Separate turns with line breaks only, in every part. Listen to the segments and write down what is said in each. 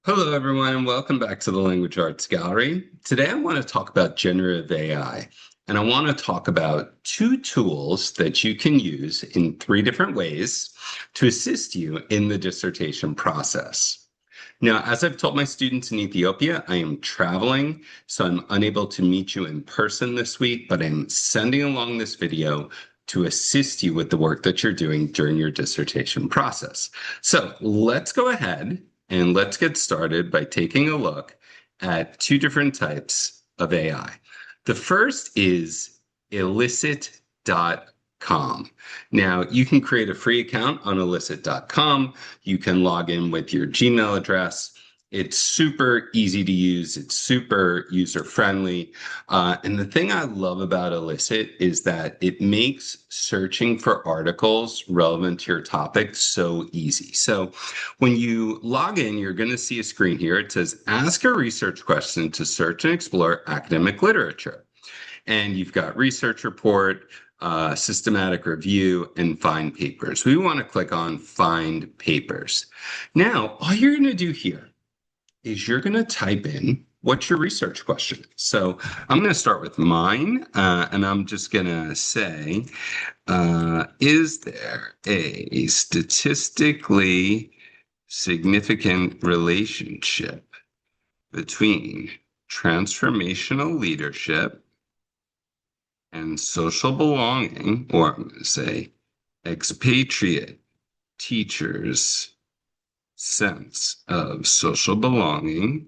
Hello, everyone, and welcome back to the Language Arts Gallery. Today, I want to talk about generative AI, and I want to talk about two tools that you can use in three different ways to assist you in the dissertation process. Now, as I've told my students in Ethiopia, I am traveling, so I'm unable to meet you in person this week, but I'm sending along this video to assist you with the work that you're doing during your dissertation process. So let's go ahead and let's get started by taking a look at two different types of AI. The first is illicit.com. Now, you can create a free account on illicit.com. You can log in with your Gmail address. It's super easy to use. It's super user friendly. And the thing I love about Illicit is that it makes searching for articles relevant to your topic so easy. So when you log in, you're going to see a screen here. It says, ask a research question to search and explore academic literature. And you've got research report, systematic review, and find papers. We want to click on find papers. Now, all you're going to do here is you're going to type in what your research question is. So I'm going to start with mine, and I'm just going to say, is there a statistically significant relationship between transformational leadership and social belonging, or I'm going to say expatriate teachers' sense of social belonging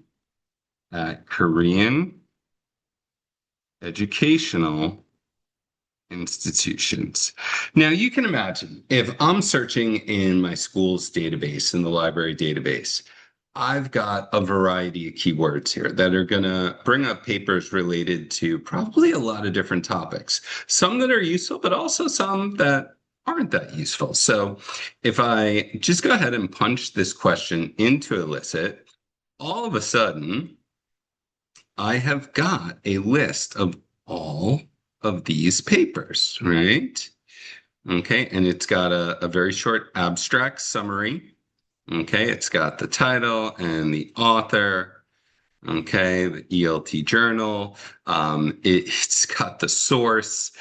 at Korean educational institutions. Now, you can imagine if I'm searching in my school's database, in the library database, I've got a variety of keywords here that are going to bring up papers related to probably a lot of different topics, some that are useful, but also some that aren't that useful. So if I just go ahead and punch this question into Elicit, all of a sudden, I have got a list of all of these papers, right? Okay, and it's got a very short abstract summary. Okay, it's got the title and the author. Okay, the ELT journal. It's got the source.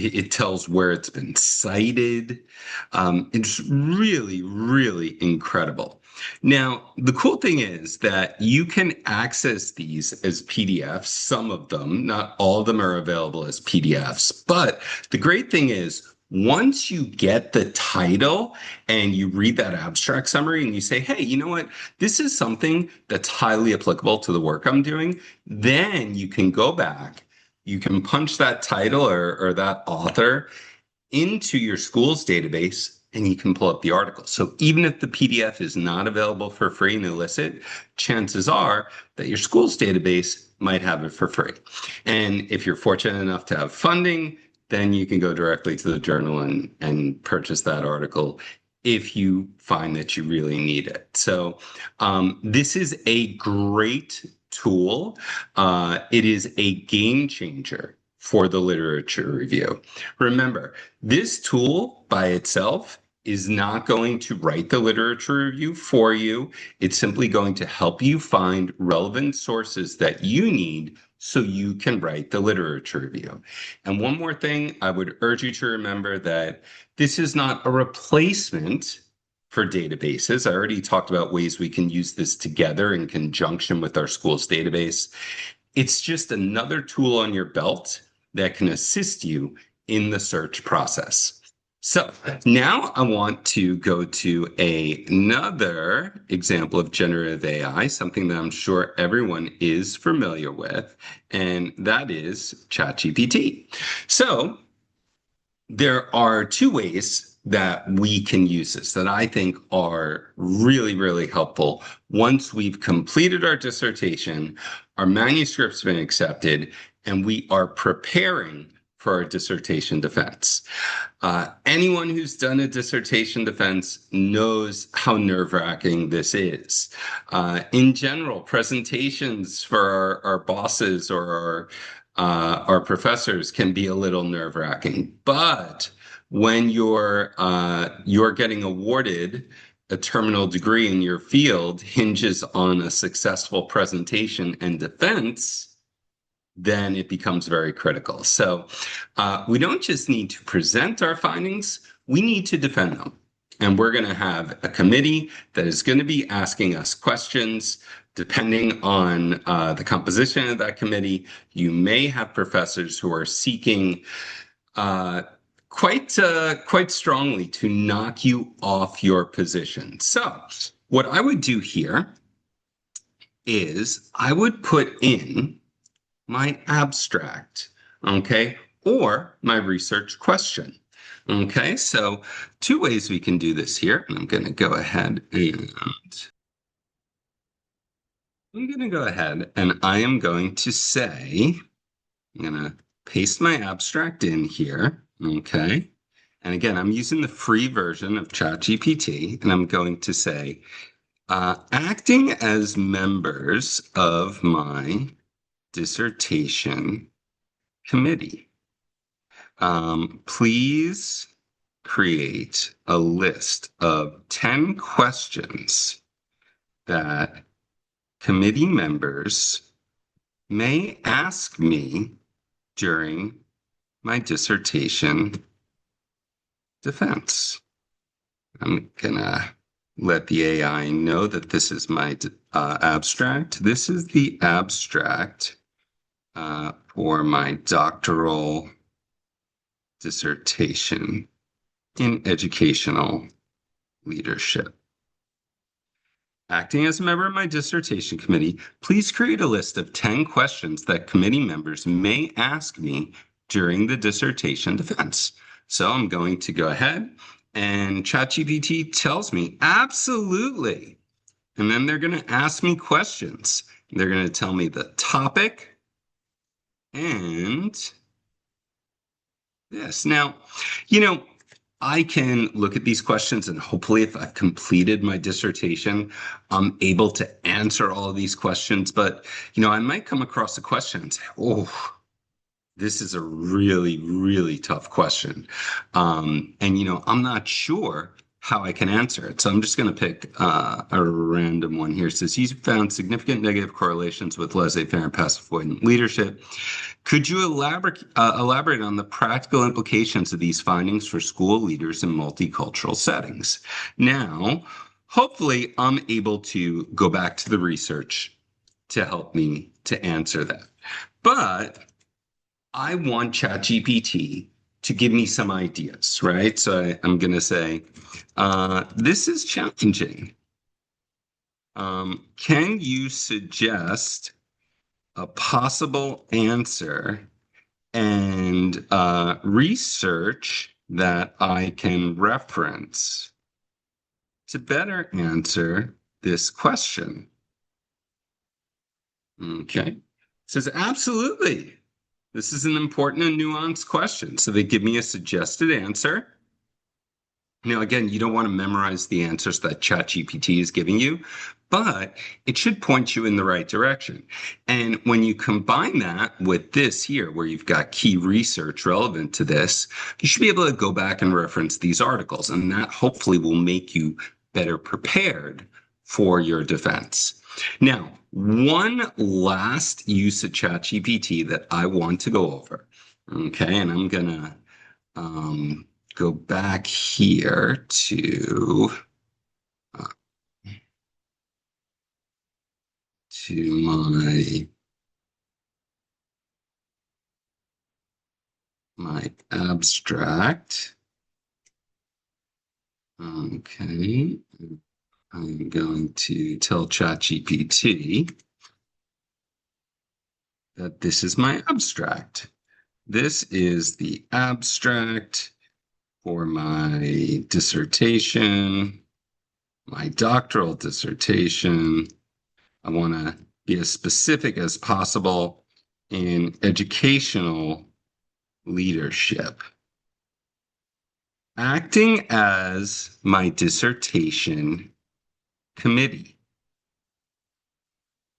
It tells where it's been cited. It's really, really incredible. Now, the cool thing is that you can access these as PDFs. Some of them, not all of them are available as PDFs. But the great thing is, once you get the title and you read that abstract summary and you say, hey, you know what? This is something that's highly applicable to the work I'm doing, then you can go back, you can punch that title or that author into your school's database and you can pull up the article. So even if the PDF is not available for free and illicit, chances are that your school's database might have it for free. And if you're fortunate enough to have funding, then you can go directly to the journal and purchase that article if you find that you really need it. So this is a great tool. It is a game changer for the literature review. Remember, this tool by itself is not going to write the literature review for you. It's simply going to help you find relevant sources that you need so you can write the literature review. And one more thing, I would urge you to remember that this is not a replacement for databases. I already talked about ways we can use this together in conjunction with our school's database. It's just another tool on your belt that can assist you in the search process. So now I want to go to another example of generative AI, something that I'm sure everyone is familiar with, and that is ChatGPT. So there are two ways that we can use this that I think are really, really helpful once we've completed our dissertation, our manuscript's been accepted, and we are preparing for our dissertation defense. Anyone who's done a dissertation defense knows how nerve-wracking this is. In general, presentations for our bosses or our professors can be a little nerve-wracking, but when you're getting awarded a terminal degree in your field hinges on a successful presentation and defense, then it becomes very critical. So we don't just need to present our findings, we need to defend them. And we're going to have a committee that is going to be asking us questions. Depending on the composition of that committee, you may have professors who are seeking quite strongly to knock you off your position. So what I would do here is I would put in my abstract, okay, or my research question. Okay, so two ways we can do this here. I'm going to go ahead and I am going to say, I'm going to paste my abstract in here. Okay. And again, I'm using the free version of ChatGPT, and I'm going to say, acting as members of my dissertation committee, please create a list of 10 questions that committee members may ask me during my dissertation defense. I'm gonna let the AI know that this is my abstract. This is the abstract for my doctoral dissertation in educational leadership. Acting as a member of my dissertation committee, please create a list of 10 questions that committee members may ask me during the dissertation defense. So I'm going to go ahead, and ChatGPT tells me, absolutely. And then they're going to ask me questions. They're going to tell me the topic and this. Now, I can look at these questions, and hopefully if I've completed my dissertation, I'm able to answer all of these questions. But, I might come across a question and say, oh, this is a really, really tough question. And, I'm not sure how I can answer it. So I'm just going to pick a random one here. It says, he's found significant negative correlations with laissez-faire and passive avoidant leadership. Could you elaborate on the practical implications of these findings for school leaders in multicultural settings? Now, hopefully I'm able to go back to the research to help me to answer that. But I want ChatGPT to give me some ideas, right? So I'm going to say, this is challenging. Can you suggest a possible answer and research that I can reference to better answer this question? Okay. It says, absolutely. This is an important and nuanced question. So they give me a suggested answer. Now, again, you don't want to memorize the answers that ChatGPT is giving you, but it should point you in the right direction. And when you combine that with this here, where you've got key research relevant to this, you should be able to go back and reference these articles, and that hopefully will make you better prepared for your defense. Now, one last use of ChatGPT that I want to go over, okay, and I'm gonna go back here to my abstract. Okay, I'm going to tell ChatGPT that this is my abstract. This is the abstract for my dissertation, my doctoral dissertation. I want to be as specific as possible in educational leadership. Acting as my dissertation committee.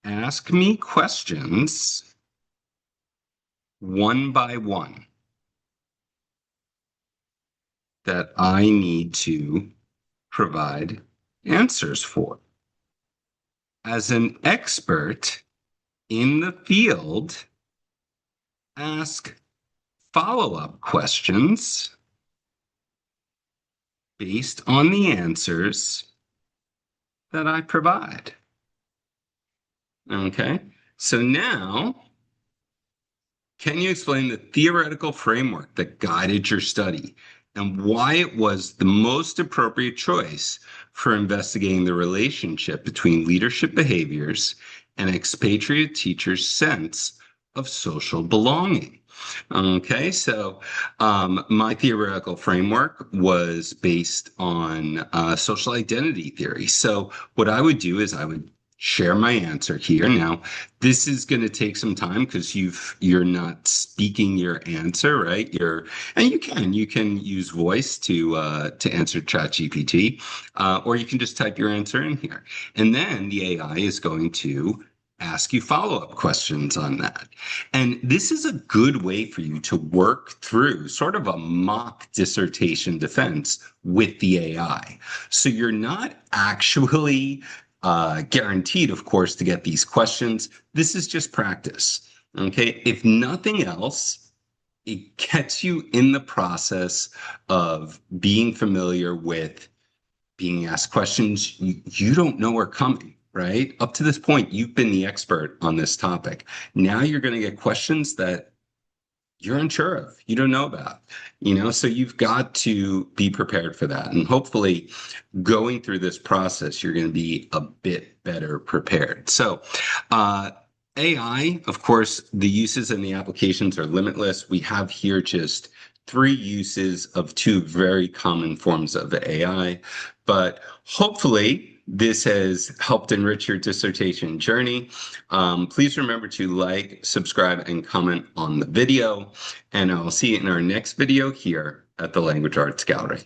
Ask me questions one by one that I need to provide answers for. As an expert in the field, ask follow-up questions based on the answers that I provide. Okay, so now, can you explain the theoretical framework that guided your study and why it was the most appropriate choice for investigating the relationship between leadership behaviors and expatriate teachers' sense of social belonging? Okay, so my theoretical framework was based on social identity theory. So what I would do is I would share my answer here. Now, this is going to take some time because you're not speaking your answer, right? And you can use voice to answer ChatGPT, or you can just type your answer in here, and then the AI is going to ask you follow-up questions on that. And this is a good way for you to work through sort of a mock dissertation defense with the AI. So you're not actually guaranteed, of course, to get these questions. This is just practice. Okay. If nothing else, it gets you in the process of being familiar with being asked questions you don't know are coming, right? Up to this point, you've been the expert on this topic. Now you're going to get questions that you're unsure of, you don't know about, so you've got to be prepared for that. And hopefully, going through this process, you're going to be a bit better prepared. So, AI, of course, the uses and the applications are limitless. We have here just three uses of two very common forms of AI, but hopefully this has helped enrich your dissertation journey. Please remember to like, subscribe, and comment on the video, and I'll see you in our next video here at the Language Arts Gallery.